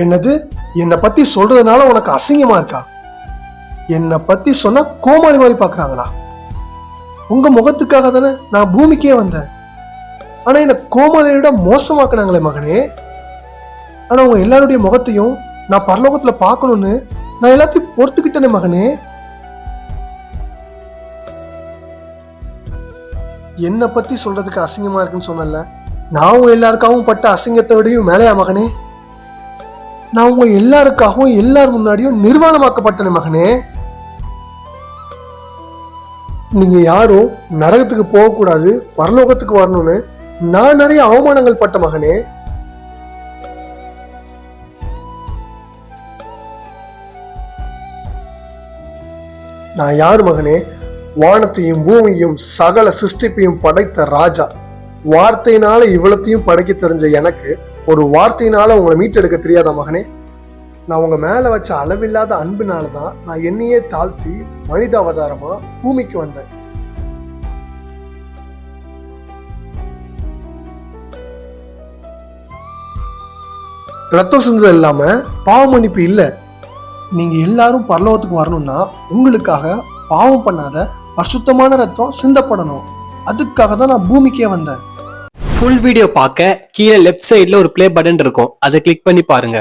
என்னது? என்னை பத்தி சொல்றதுனால உனக்கு அசிங்கமா இருக்கா? என்னை பத்தி சொன்னா கோமாளி மாதிரி பாக்குறாங்களா? உங்க முகத்துக்காக தானே நான் பூமிக்கே வந்தேன். ஆனா என்ன கோமாளியோட மோசமாக்குனாங்களே மகனே. ஆனா உங்க எல்லாருடைய முகத்தையும் நான் பரலோகத்துல பார்க்கணும்னு நான் எல்லாத்தையும் பொறுத்துக்கிட்டேனே மகனே. என்னை பத்தி சொல்றதுக்கு அசிங்கமா இருக்குன்னு சொன்னல, நான் உங்க எல்லாருக்காகவும் பட்ட அசிங்கத்தை விடையும் மேலையா மகனே? நான் உங்க எல்லாருக்காகவும் எல்லார் முன்னாடியும் நிர்வாணமாக்கப்பட்டன மகனே. நீங்க யாரும் நரகத்துக்கு போகக்கூடாது, பரலோகத்துக்கு வரணும்னு நான் நிறைய அவமானங்கள் பட்ட மகனே. நான் யாரு மகனே? வானத்தையும் பூமியையும் சகல சிருஷ்டிப்பையும் படைத்த ராஜா. வார்த்தையினால இவ்வளத்தையும் படைக்க தெரிஞ்ச எனக்கு ஒரு வார்த்தையினால உங்களை மீட்டெடுக்க தெரியாத மகனே? நான் உங்க மேல வச்ச அளவில்லாத அன்பினாலதான் நான் என்னையே தாழ்த்தி மனித அவதாரமா பூமிக்கு வந்தேன். ரத்தம் சிந்தது இல்லாம பாவ மன்னிப்பு இல்ல. நீங்க எல்லாரும் பரலோகத்துக்கு வரணும்னா உங்களுக்காக பாவம் பண்ணாத பரிசுத்தமான ரத்தம் சிந்தப்படணும். அதுக்காக தான் நான் பூமிக்கே வந்தேன். ஃபுல் வீடியோ பார்க்க கீழே லெஃப்ட் சைடுல ஒரு ப்ளே பட்டன் இருக்கும், அதை கிளிக் பண்ணி பாருங்க.